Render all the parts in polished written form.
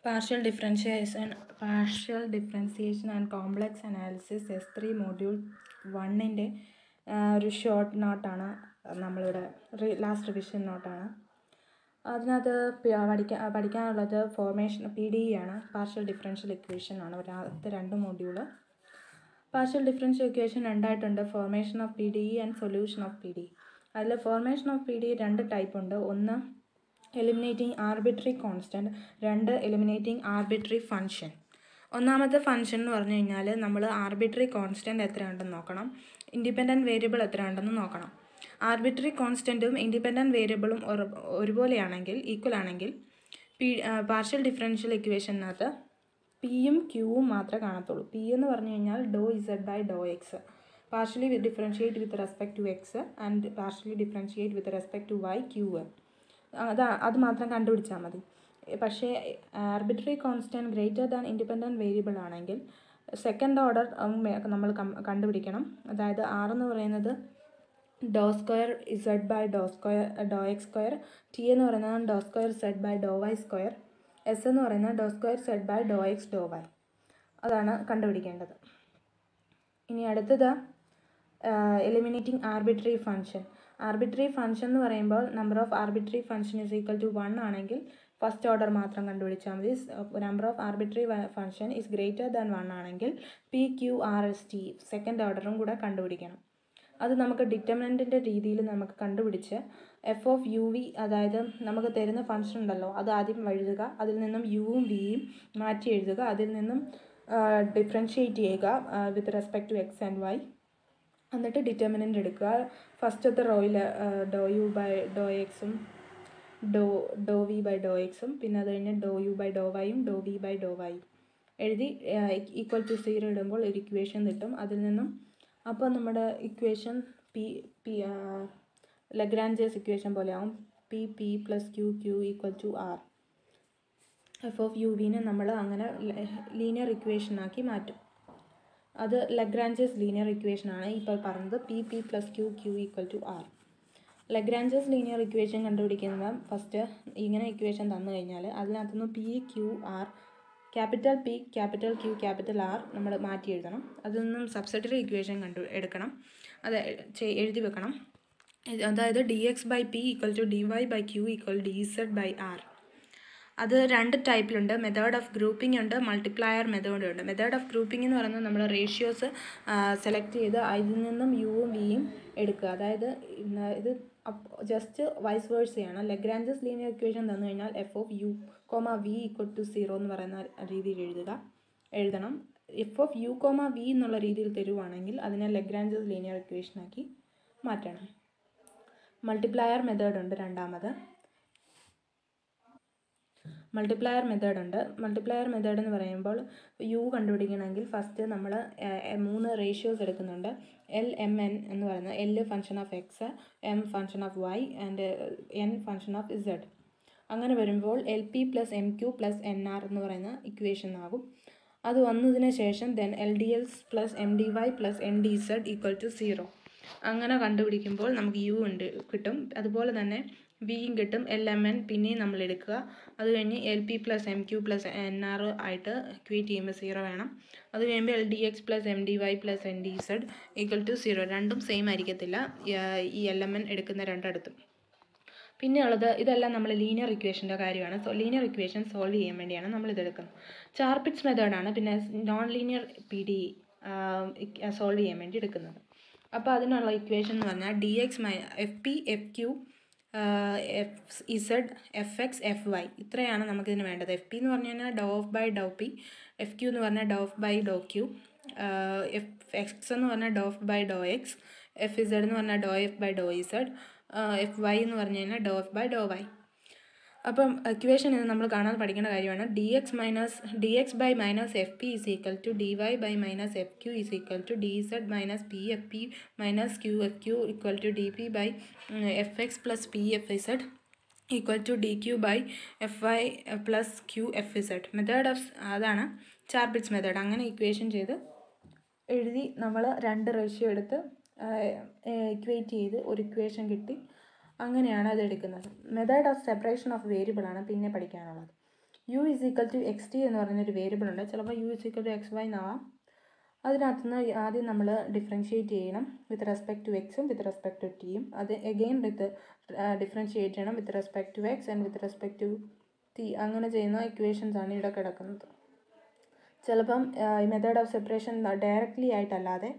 Partial differentiation and complex analysis S3 module 1-ൻ്റെ ഒരു short നോട്ടാണ് നമ്മളിവിടെ last revision നോട്ടാണ്. അതിനകത്ത് പഠിക്കാനുള്ളത് ഫോർമേഷൻ PDE ആണ്, പാർഷ്യൽ ഡിഫറൻഷ്യൽ ഇക്വേഷൻ ആണ് ആദ്യത്തെ 2 മൊഡ്യൂള്. പാർഷ്യൽ ഡിഫറൻഷ്യൽ ഇക്വേഷൻ രണ്ടായിട്ടുണ്ട്, formation of PDE and solution of PDE. അതിൽ ഫോർമേഷൻ ഓഫ് PDE 2 ടൈപ്പ് ഉണ്ട്. ഒന്ന് eliminating arbitrary constant, 2 eliminating arbitrary function. ഒന്നാമത്തെ ഫംഗ്ഷൻ എന്ന് പറഞ്ഞു കഴിഞ്ഞാൽ നമ്മൾ ആർബിട്രറി കോൺസ്റ്റൻറ്റ് എത്രയുണ്ടെന്ന് നോക്കണം, ഇൻഡിപെൻഡൻറ്റ് വേരിയബിൾ എത്രയുണ്ടെന്ന് നോക്കണം. ആർബിട്രറി കോൺസ്റ്റൻറ്റും ഇൻഡിപെൻഡൻറ്റ് വേരിയബിളും ഒരുപോലെയാണെങ്കിൽ, ഈക്വൽ ആണെങ്കിൽ പാർഷ്യൽ ഡിഫറൻഷ്യൽ ഇക്വേഷനകത്ത് പിയും ക്യൂവും മാത്രമേ കാണത്തുള്ളൂ. പി എന്ന് പറഞ്ഞു കഴിഞ്ഞാൽ ഡോ ഇസഡ് ബൈ ഡോ X, partially differentiate with respect to X and partially differentiate with respect to Y Q. അത് മാത്രം കണ്ടുപിടിച്ചാൽ മതി. പക്ഷേ arbitrary constant greater than independent variable ആണെങ്കിൽ സെക്കൻഡ് ഓർഡർ നമ്മൾ കണ്ടുപിടിക്കണം. അതായത് ആർ എന്ന് പറയുന്നത് ഡോ സ്ക്വയർ ഇസഡ് ബൈ ഡോ എക്സ് സ്ക്വയർ, ടി എന്ന് പറയുന്നത് ഡോ സ്ക്വയർ സെഡ് ബൈ ഡോ വൈ സ്ക്വയർ, എസ് എന്ന് പറയുന്നത് ഡോ സ്ക്വയർ സെഡ് ബൈ ഡോ എക്സ് ഡോ വൈ. അതാണ് കണ്ടുപിടിക്കേണ്ടത്. ഇനി അടുത്തത് eliminating arbitrary function. Arbitrary function എന്ന് പറയുമ്പോൾ number of arbitrary function is equal to 1 ആണെങ്കിൽ ഫസ്റ്റ് ഓർഡർ മാത്രം കണ്ടുപിടിച്ചാൽ മതി. Number of arbitrary function is greater than 1 ആണെങ്കിൽ PQRST സെക്കൻഡ് ഓർഡറും കൂടെ കണ്ടുപിടിക്കണം. അത് നമുക്ക് ഡിറ്റർമിനൻറ്റിൻ്റെ രീതിയിൽ നമുക്ക് കണ്ടുപിടിച്ച് f(uv), അതായത് നമുക്ക് തരുന്ന ഫംഗ്ഷൻ ഉണ്ടല്ലോ അത് ആദ്യം എഴുതുക, അതിൽ നിന്നും യുവും വിയും മാറ്റി എഴുതുക, അതിൽ നിന്നും ഡിഫറൻഷിയേറ്റ് ചെയ്യുക with respect to X and y, എന്നിട്ട് ഡിറ്റർമിനൻ്റ് എടുക്കുക. ഫസ്റ്റത്തെ റോയിൽ ഡോ യു ബൈ ഡോ എക്സും ഡോ വി ബൈ ഡോ എക്സും, പിന്നെ അത് കഴിഞ്ഞ് ഡോ യു ബൈ ഡോ വൈയും ഡോ വി ബൈ ഡോ വൈയും എഴുതി ഈക്വൽ ടു 0 ഇടുമ്പോൾ ഒരു ഇക്വേഷൻ കിട്ടും. അതിൽ നിന്നും അപ്പോൾ നമ്മുടെ ഇക്വേഷൻ ലഗ്രാഞ്ചേഴ്സ് ഇക്വേഷൻ പോലെ ആവും. P plus Q equal to R. f(uv)നെ നമ്മൾ അങ്ങനെ ലീനിയർ ഇക്വേഷനാക്കി മാറ്റും. അത് ലഗ്രാഞ്ചേഴ്സ് ലീനിയർ ഇക്വേഷനാണ് ഇപ്പോൾ പറഞ്ഞത്. P plus Q equal to R. Lagrange's linear equation കണ്ടുപിടിക്കുന്നത് ഫസ്റ്റ് ഇങ്ങനെ ഇക്വേഷൻ തന്നു കഴിഞ്ഞാൽ അതിനകത്തുനിന്ന് PQR, capital P capital Q capital R നമ്മൾ മാറ്റി എഴുതണം. അതിൽ നിന്നും സബ്സ്റ്റിറ്റ്യൂട്ടറി ഇക്വേഷൻ എടുക്കണം, അത് എഴുതി വെക്കണം. അതായത് dx/p equal to dy by q equal dz by r. അത് 2 ടൈപ്പിലുണ്ട്. മെത്തേഡ് ഓഫ് ഗ്രൂപ്പിംഗ് ഉണ്ട്, മൾട്ടിപ്ലയർ മെത്തേഡ് ഉണ്ട്. മെത്തേഡ് ഓഫ് ഗ്രൂപ്പിംഗ് എന്ന് പറയുന്നത് നമ്മൾ റേഷ്യോസ് സെലക്ട് ചെയ്ത് അതിൽ നിന്നും യുവും വിയും എടുക്കുക. അതായത് ഇത് ജസ്റ്റ് വൈസ് വേഴ്സയാണ്. ലഗ്രാഞ്ചസ് ലീനിയർ ഇക്വേഷൻ തന്നു കഴിഞ്ഞാൽ f(u, v) ഈക്വൽ ടു 0 എന്ന് പറയുന്ന രീതിയിൽ എഴുതണം. f(u, v) എന്നുള്ള രീതിയിൽ തരുവാണെങ്കിൽ അതിനെ ലഗ്രാഞ്ചസ് ലീനിയർ ഇക്വേഷനാക്കി മാറ്റണം. മൾട്ടിപ്ലയർ മെത്തേഡ് ഉണ്ട് രണ്ടാമത്. മൾട്ടിപ്ലയർ മെത്തേഡ് ഉണ്ട്. മൾട്ടിപ്ലയർ മെത്തേഡ് എന്ന് പറയുമ്പോൾ യു കണ്ടുപിടിക്കണമെങ്കിൽ ഫസ്റ്റ് നമ്മൾ 3 റേഷ്യോസ് എടുക്കുന്നുണ്ട്. L, M, N എന്ന് പറയുന്നത് L function of x, M function of y and N function of z. അങ്ങനെ വരുമ്പോൾ LP plus MQ plus NR എന്ന് പറയുന്ന ഇക്വേഷൻ ആകും. അത് വന്നതിന് ശേഷം then LDL plus MDY plus NDZ equal to 0. അങ്ങനെ കണ്ടുപിടിക്കുമ്പോൾ നമുക്ക് യു കിട്ടും. അതുപോലെ തന്നെ വിയും കിട്ടും. LMN പിന്നെയും നമ്മൾ എടുക്കുക. അത് കഴിഞ്ഞ് LP plus MQ plus NR ആയിട്ട് ഇക്വേറ്റ് ചെയ്യുമ്പോൾ 0 വേണം. അത് കഴിയുമ്പോൾ LDX plus MDY plus NDZ equal to 0. രണ്ടും സെയിം ആയിരിക്കത്തില്ല ഈ LMN എടുക്കുന്ന രണ്ടിടത്തും. പിന്നെയുള്ളത് ഇതെല്ലാം നമ്മൾ ലീനിയർ ഇക്വേഷൻ്റെ കാര്യമാണ്. ലീനിയർ ഇക്വേഷൻ സോൾവ് ചെയ്യാൻ വേണ്ടിയാണ് നമ്മളിതെടുക്കുന്നത്. ചാർപിറ്റ്സ് മെത്തേഡാണ് പിന്നെ നോൺ ലീനിയർ PDE സോൾവ് ചെയ്യാൻ വേണ്ടി എടുക്കുന്നത്. അപ്പോൾ അതിനുള്ള ഇക്വേഷൻ എന്ന് പറഞ്ഞാൽ FP FQ FZ FX FY ഇത്രയാണ് നമുക്കിതിന് വേണ്ടത്. FP എന്ന് പറഞ്ഞു കഴിഞ്ഞാൽ ഡോ ഓഫ് ബൈ ഡോ P, FQ എന്ന് പറഞ്ഞാൽ ഡോ ഓഫ് ബൈ ഡോ Q, FX എന്ന് പറഞ്ഞാൽ ഡോ ഓഫ് ബൈ ഡോ X, FZ എന്ന് പറഞ്ഞാൽ ഡോ എഫ് ബൈ ഡോ Z, FY എന്ന് പറഞ്ഞു കഴിഞ്ഞാൽ ഡോ എഫ് ബൈ ഡോ Y. അപ്പം ഇക്വേഷൻ ഇത് നമ്മൾ കാണാൻ പഠിക്കേണ്ട കാര്യമാണ്. dx by minus FP is equal to dy by minus FQ is equal to dz minus PFP minus QFQ equal to dP by FX plus PFZ equal to dQ by FY plus QFZ. Method of അതാണ് Charpit's method. അങ്ങനെ equation ചെയ്ത് എഴുതി നമ്മൾ 2 ratio എടുത്ത് equate ചെയ്ത് ഒരു equation കിട്ടി. അങ്ങനെയാണ് അത് എടുക്കുന്നത്. Method of separation of variable ആണ് പിന്നെ പഠിക്കാനുള്ളത്. U is equal to X T എന്ന് പറയുന്നൊരു വേരിയബിൾ ഉണ്ട്. ചിലപ്പോൾ U is equal to X Y എന്നാവാം. അതിനകത്തുനിന്ന് ആദ്യം നമ്മൾ ഡിഫറൻഷ്യേറ്റ് ചെയ്യണം വിത്ത് റെസ്പെക്ട് ടു എക്സും വിത്ത് റെസ്പെക്ട് ടു ടിയും. അത് എഗെയിൻ ഡിഫറൻഷ്യേറ്റ് ചെയ്യണം with respect to X and with respect to t. അങ്ങനെ ചെയ്യുന്ന ഇക്വേഷൻസാണ് ഇവിടെ കിടക്കുന്നത്. ചിലപ്പം ഈ മെത്തേഡ് ഓഫ് സെപ്പറേഷൻ ഡയറക്റ്റ്ലി ആയിട്ടല്ലാതെ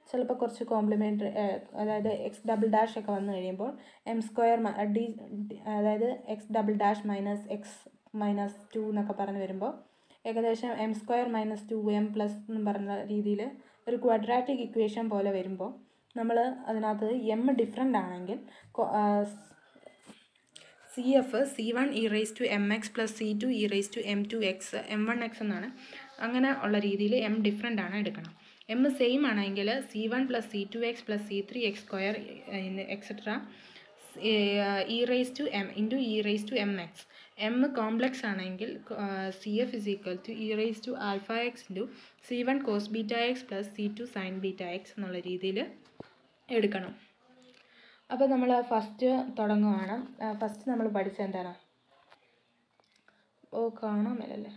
ചിലപ്പോൾ കുറച്ച് കോംപ്ലിമെൻ്ററി, അതായത് എക്സ് ഡബിൾ ഡാഷ് ഒക്കെ വന്നു കഴിയുമ്പോൾ എം സ്ക്വയർ ഡി, അതായത് X double dash minus X minus 2 എന്നൊക്കെ പറഞ്ഞ് വരുമ്പോൾ ഏകദേശം M square minus 2m plus എന്ന് പറഞ്ഞ രീതിയിൽ ഒരു ക്വാഡ്രാറ്റിക് ഇക്വേഷൻ പോലെ വരുമ്പോൾ നമ്മൾ അതിനകത്ത് എം ഡിഫറെൻ്റ് ആണെങ്കിൽ C F C1 e raise to mx plus C2 e raise to m2x m1x എന്നാണ്. അങ്ങനെ ഉള്ള രീതിയിൽ എം ഡിഫറെൻ്റ് ആണ് എടുക്കണം. എം സെയിം ആണെങ്കിൽ C1 plus C2x plus C3x square etcetera E raise to m into E raise to mx. M complex ആണെങ്കിൽ C F is equal to E raise to alpha X into C1 cos beta X plus C2 sine beta X എന്നുള്ള രീതിയിൽ എടുക്കണം. അപ്പോൾ നമ്മൾ first തുടങ്ങുവാണ്. First നമ്മൾ പഠിച്ചത് എന്താണ്? കാണാൻ മേലല്ലേ.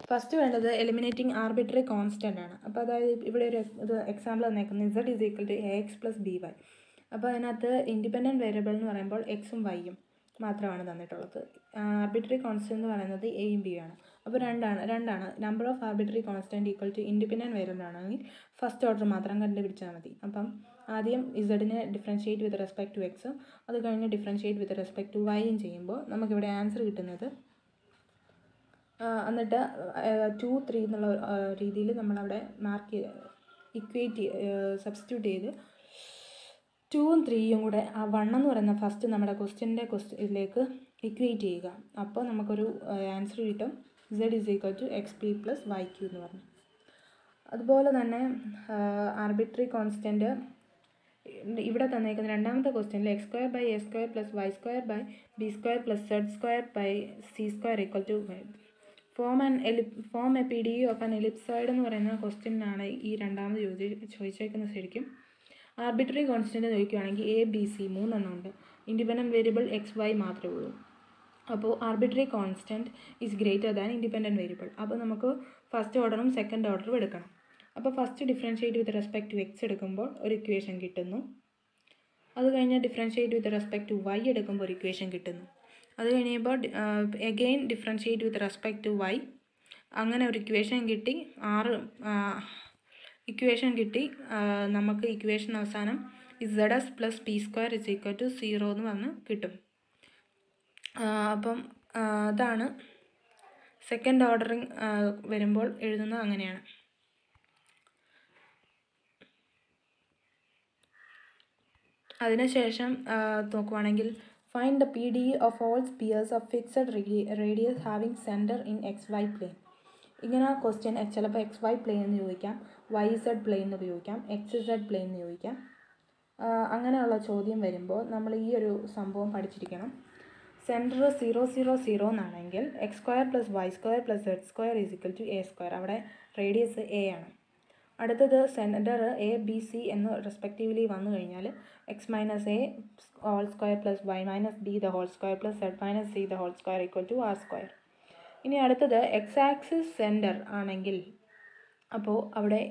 ഫസ്റ്റ് വേണ്ടത് എലിമിനേറ്റിംഗ് ആർബിട്രറി കോൺസ്റ്റൻ്റ് ആണ്. അപ്പോൾ അതായത് ഇവിടെ ഒരു ഇത് എക്സാമ്പിൾ തന്നേക്കുന്നത് Z is equal to AX plus BY. അപ്പോൾ അതിനകത്ത് ഇൻഡിപെൻഡൻറ്റ് വേരിയബിൾ എന്ന് പറയുമ്പോൾ എക്സും വൈയും മാത്രമാണ് തന്നിട്ടുള്ളത്. ആർബിട്രറി കോൺസ്റ്റൻ്റ് എന്ന് പറയുന്നത് എയും ബിയും ആണ്. അപ്പോൾ രണ്ടാണ് number of arbitrary constant equal to independent variable ആണെങ്കിൽ ഫസ്റ്റ് ഓർഡർ മാത്രം കണ്ടുപിടിച്ചാൽ മതി. അപ്പം ആദ്യം ഇസഡിനെ ഡിഫറൻഷ്യേറ്റ് വിത്ത് റെസ്പെക്ട് ടു എക്സും അത് കഴിഞ്ഞ് ഡിഫറൻഷ്യേറ്റ് വിത്ത് റെസ്പെക്ട് ടു വൈയും ചെയ്യുമ്പോൾ നമുക്കിവിടെ ആൻസർ കിട്ടുന്നത് എന്നിട്ട് 2, 3 എന്നുള്ള രീതിയിൽ നമ്മളവിടെ മാർക്ക് ഇക്വേറ്റ് സബ്സ്റ്റിറ്റ്യൂട്ട് ചെയ്ത് 2ഉം 3യും കൂടെ ആ 1 എന്ന് പറയുന്ന ഫസ്റ്റ് നമ്മുടെ ക്വസ്റ്റ്യനിലേക്ക് ഇക്വേറ്റ് ചെയ്യുക. അപ്പോൾ നമുക്കൊരു ആൻസർ കിട്ടും Z is equal to XP plus YQ എന്ന് പറഞ്ഞു. അതുപോലെ തന്നെ ആർബിട്രറി കോൺസ്റ്റൻറ്റ് ഇവിടെ തന്നേക്കുന്ന രണ്ടാമത്തെ ക്വസ്റ്റ്യനിൽ x square by a square plus y square by b square plus z square by c square equal to form a PDE of an ellipsoid എന്ന് പറയുന്ന ക്വസ്റ്റ്യനാണ് ഈ രണ്ടാമത് ചോദിച്ചേക്കുന്നത്. ശരിക്കും ആർബിട്രറി കോൺസ്റ്റൻറ്റ് ചോദിക്കുകയാണെങ്കിൽ ABC 3 എണ്ണം ഉണ്ട്. ഇൻഡിപെൻഡൻറ്റ് വേരിയബിൾ XY മാത്രമേ ഉള്ളൂ. അപ്പോൾ arbitrary constant is greater than independent variable. അപ്പോൾ നമുക്ക് ഫസ്റ്റ് ഓർഡറും സെക്കൻഡ് ഓർഡറും എടുക്കണം. അപ്പോൾ first differentiate with respect to x എടുക്കുമ്പോൾ ഒരു ഇക്വേഷൻ കിട്ടുന്നു. അത് കഴിഞ്ഞ് differentiate with respect to y എടുക്കുമ്പോൾ ഒരു ഇക്വേഷൻ കിട്ടുന്നു. അത് കഴിയുമ്പോൾ again differentiate with respect to y, അങ്ങനെ ഒരു ഇക്വേഷൻ കിട്ടി. 6 ഇക്വേഷൻ കിട്ടി. നമുക്ക് ഇക്വേഷൻ അവസാനം ZS plus p square is equal to 0 എന്ന് പറഞ്ഞ് കിട്ടും. അപ്പം അതാണ് സെക്കൻഡ് ഓർഡറിങ് വരുമ്പോൾ എഴുതുന്നത് അങ്ങനെയാണ്. അതിനുശേഷം നോക്കുവാണെങ്കിൽ find the PDE of all spheres of fixed radius having centre in XY plane. ഇങ്ങനെ ക്വസ്റ്റ്യൻ ചിലപ്പോൾ XY പ്ലെയിൻ എന്ന് ചോദിക്കാം, YZ പ്ലെയിൻ എന്ന് ഉപയോഗിക്കാം, XZ പ്ലെയിൻ എന്ന് ചോദിക്കാം. അങ്ങനെയുള്ള ചോദ്യം വരുമ്പോൾ നമ്മൾ ഈ ഒരു സംഭവം പഠിച്ചിരിക്കണം. സെൻറ്റർ 0, 0, 0 എന്നാണെങ്കിൽ x square plus y square plus z square is equal to A square. അവിടെ റേഡിയസ് A ആണ്. അടുത്തത് സെൻറ്റർ ABC എന്ന് റെസ്പെക്റ്റീവ്ലി വന്നു കഴിഞ്ഞാൽ x minus A whole square plus y minus B the whole square plus z minus C the whole square equal to R square. ഇനി അടുത്തത് X axis centre ആണെങ്കിൽ അപ്പോൾ അവിടെ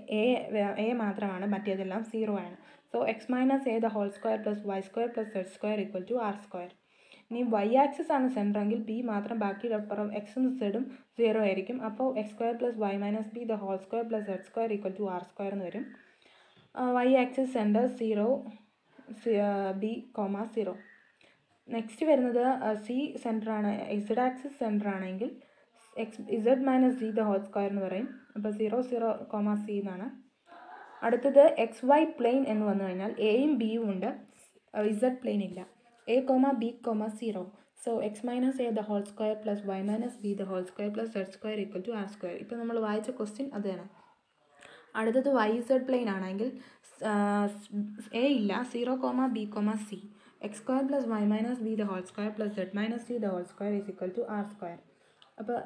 A മാത്രമാണ്, മറ്റേതെല്ലാം 0 ആണ്. So x minus A the whole square plus y square plus z square equal to R square. ഇനി y axis ആണ് സെൻറ്റർ എങ്കിൽ B മാത്രം, ബാക്കി അപ്പുറം എക്സും സെഡും 0 ആയിരിക്കും. അപ്പോൾ x square plus y minus B the whole square plus z square equal to R square എന്ന് വരും. Y axis centre 0, B, 0. Next വരുന്നത് C സെൻറ്റർ ആണ്. Z ആക്സിസ് സെൻറ്റർ ആണെങ്കിൽ Z minus D the whole square എന്ന് പറയും. അപ്പോൾ 0, 0, C എന്നാണ്. അടുത്തത് XY പ്ലെയിൻ എന്ന് വന്നു കഴിഞ്ഞാൽ Aയും Bയും ഉണ്ട്, Z പ്ലെയിൻ ഇല്ല. A, B, 0. So x minus A the whole square plus y minus B the whole square plus z square equal to R square. ഇപ്പോൾ നമ്മൾ വായിച്ച ക്വസ്റ്റ്യൻ അതാണ്. അടുത്തത് YZ പ്ലെയിൻ ആണെങ്കിൽ A ഇല്ല, 0, B, C. X square plus y minus B the whole square plus z minus C the whole square is equal to R square. അപ്പോൾ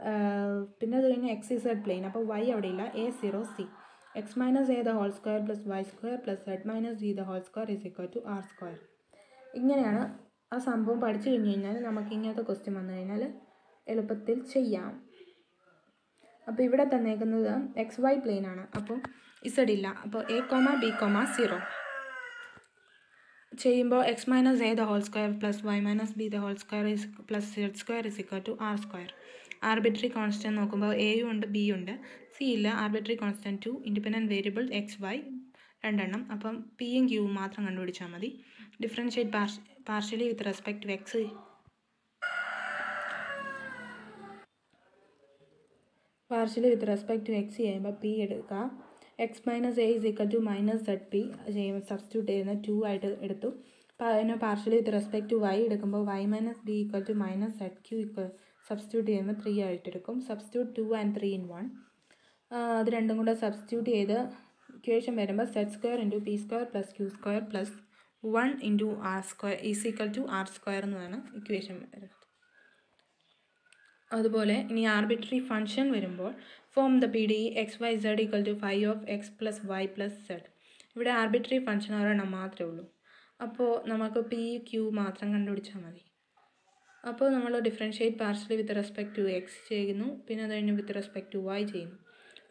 പിന്നെ അത് കഴിഞ്ഞ് XZ പ്ലെയിൻ. അപ്പോൾ Y അവിടെ ഇല്ല, A, 0, C. X minus A the whole square plus y square plus z minus D the whole square is equal to R square. ഇങ്ങനെയാണ് ആ സംഭവം പഠിച്ചു കഴിഞ്ഞ് കഴിഞ്ഞാൽ നമുക്ക് ഇങ്ങനത്തെ ക്വസ്റ്റ്യൻ വന്നു കഴിഞ്ഞാൽ എളുപ്പത്തിൽ ചെയ്യാം. അപ്പോൾ ഇവിടെ തന്നേക്കുന്നത് XY പ്ലെയിൻ ആണ്. അപ്പോൾ Z ഇല്ല. അപ്പോൾ A, B, 0 ചെയ്യുമ്പോൾ x minus a the whole square plus y minus b the whole square is plus z square is equal to r square. Arbitrary constant നോക്കുമ്പോൾ എയും ഉണ്ട് ബിയും ഉണ്ട്, സി ഇല്ല. Arbitrary constant 2, independent variable XY രണ്ടെണ്ണം. അപ്പം പിയും ക്യൂവും മാത്രം കണ്ടുപിടിച്ചാൽ മതി. Differentiate partially with respect to x. Partially with respect to x ചെയ്യുമ്പോൾ പി എടുക്കുക. x minus a is equal to minus zp ചെയ്യുമ്പോൾ സബ്സ്റ്റിറ്റ്യൂട്ട് ചെയ്യുന്ന 2 ആയിട്ട് എടുത്തു. അപ്പോൾ അതിനെ partially with respect to y എടുക്കുമ്പോൾ y minus b equal to minus zq substitute ചെയ്യുമ്പോൾ 3 ആയിട്ട് എടുക്കും. Substitute 2 and 3 in 1. അത് രണ്ടും കൂടെ സബ്സ്റ്റിറ്റ്യൂട്ട് ചെയ്ത് ഇക്വേഷൻ വരുമ്പോൾ z square into p square plus q square plus 1 into r square is equal to r square എന്നാണ് ഇക്വേഷൻ വരുന്നത്. അതുപോലെ ഇനി ആർബിട്രറി ഫംഗ്ഷൻ വരുമ്പോൾ form the PDE XYZ equal to phi of x plus y plus z. ഇവിടെ arbitrary function ഒരെണ്ണം മാത്രമേ ഉള്ളൂ. അപ്പോൾ നമുക്ക് പി ക്യൂ മാത്രം കണ്ടുപിടിച്ചാൽ മതി. അപ്പോൾ നമ്മൾ differentiate partially with respect to x ചെയ്യുന്നു, പിന്നെ അത് കഴിഞ്ഞ് വിത്ത് റെസ്പെക്ട് ടു വൈ ചെയ്യുന്നു.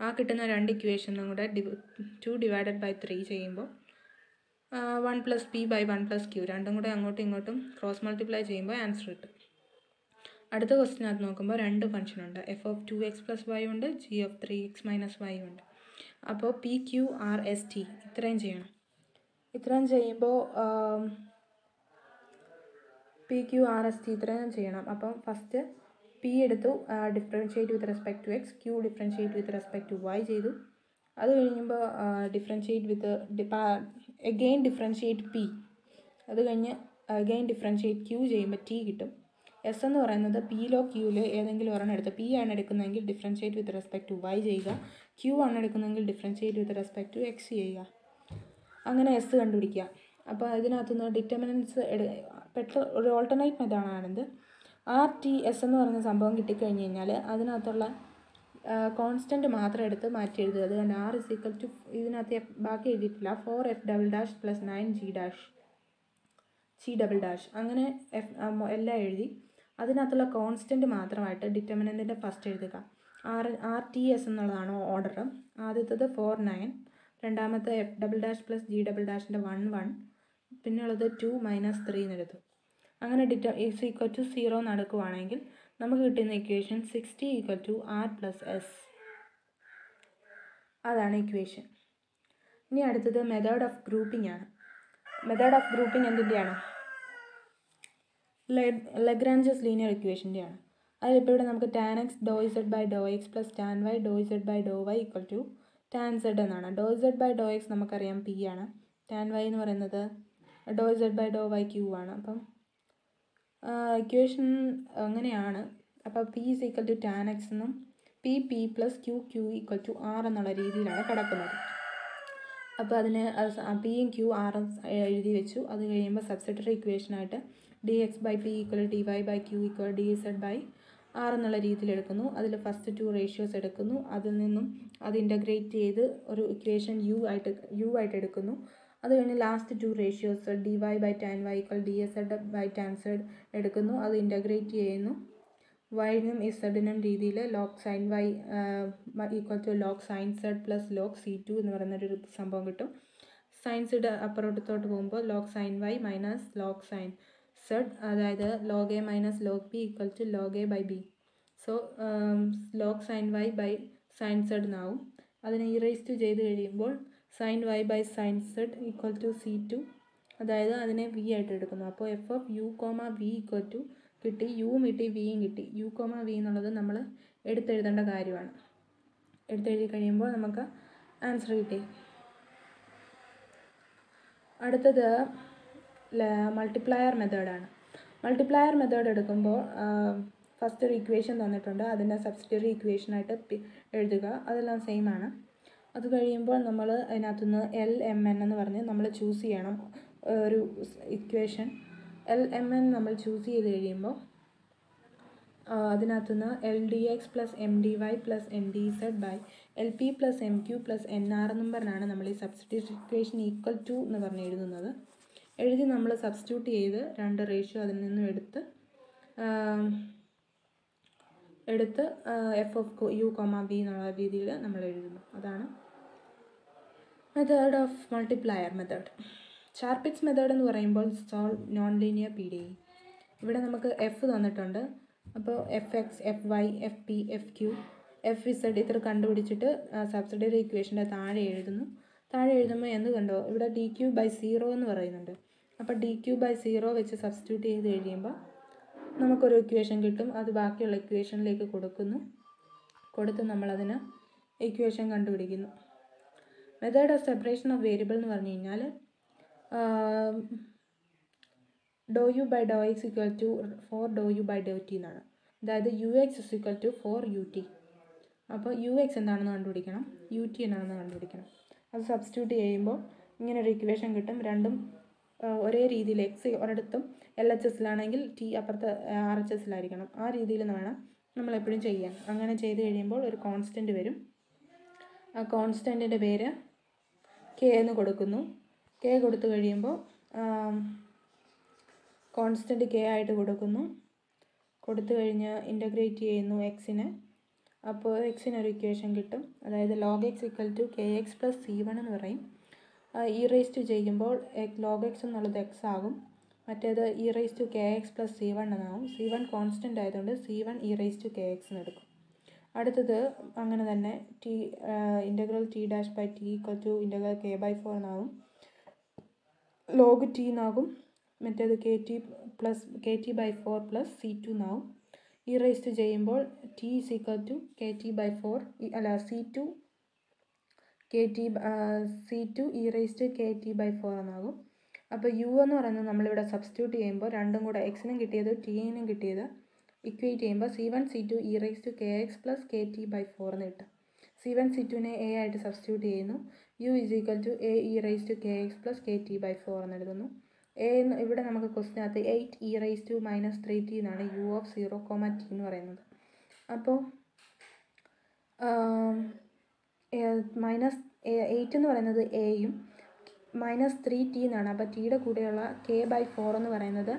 ആ കിട്ടുന്ന രണ്ട് ഇക്വേഷനും കൂടെ 2 divided by 3 ചെയ്യുമ്പോൾ 1 plus p by 1 plus q രണ്ടും കൂടെ അങ്ങോട്ടും ഇങ്ങോട്ടും ക്രോസ് മൾട്ടിപ്ലൈ ചെയ്യുമ്പോൾ ആൻസർ കിട്ടും. അടുത്ത ക്വസ്റ്റിനകത്ത് നോക്കുമ്പോൾ രണ്ട് ഫംഗ്ഷൻ ഉണ്ട്. F of 2x plus Y ഉണ്ട്, G of 3x minus Y ഉണ്ട്. അപ്പോൾ P Q R S T ഇത്രയും ചെയ്യണം. ഇത്രയും ചെയ്യുമ്പോൾ P Q R S T ഇത്രയും ചെയ്യണം. അപ്പം ഫസ്റ്റ് പി എടുത്തു, differentiate with respect to X. Q differentiate with respect to Y ചെയ്തു. അത് കഴിയുമ്പോൾ differentiate with again differentiate P. അത് കഴിഞ്ഞ് എഗെയിൻ ഡിഫറൻഷ്യേറ്റ് ക്യൂ ചെയ്യുമ്പോൾ ടി കിട്ടും. എസ് എന്ന് പറയുന്നത് പിയിലോ ക്യൂവിലോ ഏതെങ്കിലും ഒരെണ്ണം എടുത്ത്, പി ആണ് എടുക്കുന്നതെങ്കിൽ differentiate with respect to y ചെയ്യുക, ക്യൂ ആണ് എടുക്കുന്നതെങ്കിൽ differentiate with respect to x ചെയ്യുക. അങ്ങനെ എസ് കണ്ടുപിടിക്കുക. അപ്പോൾ അതിനകത്തുനിന്ന് ഡിറ്റർമിനൻസ് പെട്ടെന്ന് ഒരു ഓൾട്ടർനേറ്റ് മെത്തേഡാണിത്. ആർ ടി എസ് എന്ന് പറയുന്ന സംഭവം കിട്ടിക്കഴിഞ്ഞ് കഴിഞ്ഞാൽ അതിനകത്തുള്ള കോൺസ്റ്റൻറ്റ് മാത്രം എടുത്ത് മാറ്റി എഴുതുക. അതുകൊണ്ട് ആർ ഇസ് ഈക്വൽ ടു ഇതിനകത്ത് ബാക്കി എഴുതിയിട്ടില്ല, 4f double dash plus 9g dash g double dash അങ്ങനെ എല്ലാം എഴുതി അതിനകത്തുള്ള കോൺസ്റ്റൻറ്റ് മാത്രമായിട്ട് ഡിറ്റർമിനൻറ്റിൻ്റെ ഫസ്റ്റ് എഴുതുക. ആർ ടി എസ് എന്നുള്ളതാണ് ഓർഡർ. ആദ്യത്തത് 4 9, രണ്ടാമത്തെ F double dash plus G double ഡാഷിൻ്റെ 1 1, പിന്നെയുള്ളത് 2 മൈനസ് 3 എന്നെടുത്തു. അങ്ങനെ ഈസ് ഈക്വൽ ടു 0 നടക്കുവാണെങ്കിൽ നമുക്ക് കിട്ടുന്ന equation 60 equal to R plus S. അതാണ് ഇക്വേഷൻ. ഇനി അടുത്തത് മെത്തേഡ് ഓഫ് ഗ്രൂപ്പിംഗ് ആണ്. മെത്തേഡ് ഓഫ് ഗ്രൂപ്പിംഗ് എന്തിൻ്റെയാണ്? ലഗ്രാഞ്ചസ് ലീനിയർ ഇക്വേഷൻ്റെയാണ്. അതിലിപ്പോൾ ഇവിടെ നമുക്ക് tan x ഡോ z ബൈ ഡോ എക്സ് പ്ലസ് tan y ഡോ z ബൈ ഡോ Y equal to tan z എന്നാണ്. ഡോ z ബൈ ഡോ എക്സ് നമുക്കറിയാം പി ആണ്, tan y എന്ന് പറയുന്നത് ഡോ z ബൈ ഡോ വൈ ക്യൂ ആണ്. അപ്പം ഇക്വേഷൻ അങ്ങനെയാണ്. അപ്പോൾ p is equal to tan x എന്നും p plus q equal to r എന്നുള്ള രീതിയിലാണ് കിടക്കുന്നത്. അപ്പോൾ അതിന് പിയും ക്യൂ ആറും എഴുതി വെച്ചു. അത് കഴിയുമ്പോൾ സബ്സ്റ്റിറ്റ്യൂട്ടറി ഇക്വേഷനായിട്ട് D X by P equal D Y by Q equal D Z by R എന്നുള്ള രീതിയിൽ എടുക്കുന്നു. അതിൽ ഫസ്റ്റ് 2 റേഷ്യോസ് എടുക്കുന്നു, അതിൽ നിന്നും അത് ഇൻ്റഗ്രേറ്റ് ചെയ്ത് ഒരു ഇക്വേഷൻ യു ആയിട്ട് എടുക്കുന്നു. അത് കഴിഞ്ഞ് last 2 ratios D Y by tan Y equal D S Z by tan Z എടുക്കുന്നു, അത് ഇൻ്റഗ്രേറ്റ് ചെയ്യുന്നു. വൈനും ഇസഡിനും രീതിയിൽ log sine Y equal to log sine Z plus log C2 എന്ന് പറയുന്നൊരു സംഭവം കിട്ടും. സൈൻ സെഡ് അപ്പുറത്തോട്ട് പോകുമ്പോൾ log sine Y minus log sine Z, അതായത് log A minus log B equal to log A by B. So log sine Y by sine Z എന്നാവും. അതിനെ e raise to ചെയ്ത് കഴിയുമ്പോൾ sine Y by sine z equal to C2, അതായത് അതിനെ v ആയിട്ട് എടുക്കുന്നു. അപ്പോൾ f of U comma v equal to കിട്ടി, യുവും കിട്ടി വിയും കിട്ടി. യു കോമ വി എന്നുള്ളത് നമ്മൾ എടുത്തെഴുതേണ്ട കാര്യമാണ്. എടുത്തെഴുതി കഴിയുമ്പോൾ നമുക്ക് ആൻസർ കിട്ടി. അടുത്തത് മൾട്ടിപ്ലയർ മെത്തേഡാണ്. മൾട്ടിപ്ലയർ മെത്തേഡ് എടുക്കുമ്പോൾ ഫസ്റ്റ് ഒരു ഇക്വേഷൻ തന്നിട്ടുണ്ട്, അതിൻ്റെ സബ്സ്റ്റിറ്റ്യൂട്ടറി ഇക്വേഷനായിട്ട് എഴുതുക. അതെല്ലാം സെയിം ആണ്. അത് കഴിയുമ്പോൾ നമ്മൾ അതിനകത്തുനിന്ന് LMN എന്ന് പറഞ്ഞ് നമ്മൾ ചൂസ് ചെയ്യണം ഒരു ഇക്വേഷൻ. LMN നമ്മൾ ചൂസ് ചെയ്ത് കഴിയുമ്പോൾ അതിനകത്തുനിന്ന് LDX plus MDY plus NDZ by LP plus MQ plus NR എന്നും പറഞ്ഞാണ് നമ്മൾ ഈ സബ്സ്റ്റിറ്റ്യൂട്ട് ഇക്വേഷൻ ഈക്വൽ ടു എന്ന് പറഞ്ഞ് എഴുതുന്നത്. എഴുതി നമ്മൾ സബ്സ്റ്റിറ്റ്യൂട്ട് ചെയ്ത് 2 റേഷ്യോ അതിൽ നിന്നും എടുത്ത് എടുത്ത് F of U comma V എന്നുള്ള രീതിയിൽ നമ്മൾ എഴുതുന്നു. അതാണ് method of multiplier method. Charpit's method എന്ന് പറയുമ്പോൾ solve non linear P D. ഇവിടെ നമുക്ക് എഫ് തന്നിട്ടുണ്ട്. അപ്പോൾ F X, F Y, F P, F Q, F Z ഇത്ര കണ്ടുപിടിച്ചിട്ട് സബ്സിഡിയറി ഇക്വേഷൻ്റെ താഴെ എഴുതുന്നു. താഴെ എഴുതുമ്പോൾ എന്ത് കണ്ടോ, ഇവിടെ ഡി ക്യൂ ബൈ 0 എന്ന് പറയുന്നുണ്ട്. അപ്പോൾ ഡി ക്യൂ ബൈ 0 വെച്ച് സബ്സ്റ്റിറ്റ്യൂട്ട് ചെയ്ത് കഴിയുമ്പോൾ നമുക്കൊരു ഇക്വേഷൻ കിട്ടും. അത് ബാക്കിയുള്ള ഇക്വേഷനിലേക്ക് കൊടുത്ത് നമ്മളതിന് ഇക്വേഷൻ കണ്ടുപിടിക്കുന്നു. Method of separation of variable എന്ന് പറഞ്ഞു കഴിഞ്ഞാൽ ഡോ യു ബൈ ഡോ എക്സ് ഇക്വൽ ടു 4 ഡോ യു ബൈ ഡോ ടി എന്നാണ്. അതായത് U X is equal to 4 U T. അപ്പോൾ യു എക്സ് എന്താണെന്ന് കണ്ടുപിടിക്കണം, യു ടി എന്താണെന്ന് കണ്ടുപിടിക്കണം. അത് സബ്സ്റ്റിറ്റ്യൂട്ട് ചെയ്യുമ്പോൾ ഇങ്ങനൊരു ഇക്വേഷൻ കിട്ടും. രണ്ടും ഒരേ രീതിയിൽ എക്സ് ഒരിടത്തും എൽ എച്ച് എസിലാണെങ്കിൽ ടി അപ്പുറത്ത് ആർ എച്ച് എസിലായിരിക്കണം. ആ രീതിയിൽ വേണം നമ്മളെപ്പോഴും ചെയ്യാൻ. അങ്ങനെ ചെയ്ത് കഴിയുമ്പോൾ ഒരു കോൺസ്റ്റൻറ്റ് വരും. ആ കോൺസ്റ്റൻറ്റിൻ്റെ പേര് കെ എന്ന് കൊടുക്കുന്നു. കെ കൊടുത്തു കഴിയുമ്പോൾ കോൺസ്റ്റൻറ്റ് കെ ആയിട്ട് കൊടുത്തു കഴിഞ്ഞ് ഇൻ്റഗ്രേറ്റ് ചെയ്യുന്നു എക്സിനെ. അപ്പോൾ എക്സിനൊരു ഇക്വേഷൻ കിട്ടും. അതായത് log x equal to k x plus C1 എന്ന് പറയും. ഇ റേസ് ടു ചെയ്യുമ്പോൾ ലോഗ് എക്സ് എന്നുള്ളത് എക്സ് ആകും. മറ്റേത് e raise to k x plus C1 എന്നാകും. C1 കോൺസ്റ്റൻ്റ് ആയതുകൊണ്ട് C1 e raise to k x എന്ന് എടുക്കും. അടുത്തത് അങ്ങനെ തന്നെ integral t dash by t equal to integral k by 4 എന്നാകും. ലോഗ് ടി എന്നാകും. മറ്റേത് K t by 4 plus C2 എന്നാകും. ഇ റേസ് ടു ചെയ്യുമ്പോൾ t is equal to k t by 4 അല്ല C2 e raise to k t by 4 എന്നാകും. അപ്പോൾ U എന്ന് പറയുന്നത് നമ്മളിവിടെ സബ്സ്റ്റിറ്റ്യൂട്ട് ചെയ്യുമ്പോൾ രണ്ടും കൂടെ എക്സിനും കിട്ടിയത് ടിനും കിട്ടിയത് ഇക്വേറ്റ് ചെയ്യുമ്പോൾ C1 C2 e raise to k x plus k t by 4 എന്ന് കിട്ടും. C1 C2നെ എ ആയിട്ട് സബ്സ്റ്റിറ്റ്യൂട്ട് ചെയ്യുന്നു. U is equal to a e raise to k x plus k t by 4 എന്ന് എഴുതുന്നു. ഇവിടെ നമുക്ക് ക്വസ്റ്റിനകത്ത് 8 e raise to minus 3t എന്നാണ് യു ഓഫ് 0, t എന്ന് പറയുന്നത്. അപ്പോൾ -8 എന്ന് പറയുന്നത് എയും -3t എന്നാണ്. അപ്പോൾ ടിയുടെ കൂടെയുള്ള k ബൈ 4 എന്ന് പറയുന്നത്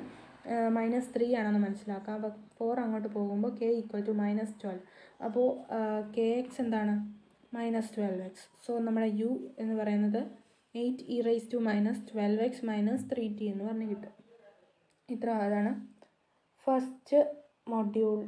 -3 ആണെന്ന് മനസ്സിലാക്കാം. അപ്പോൾ 4 അങ്ങോട്ട് പോകുമ്പോൾ k ഈക്വൽ ടു -12. അപ്പോൾ കെ എക്സ് എന്താണ്, -12x. സോ നമ്മുടെ യു എന്ന് പറയുന്നത് 8 e raise to -12x -3t എന്ന് പറഞ്ഞ് കിട്ടും. അതാണ് ഫസ്റ്റ് മൊഡ്യൂൾ.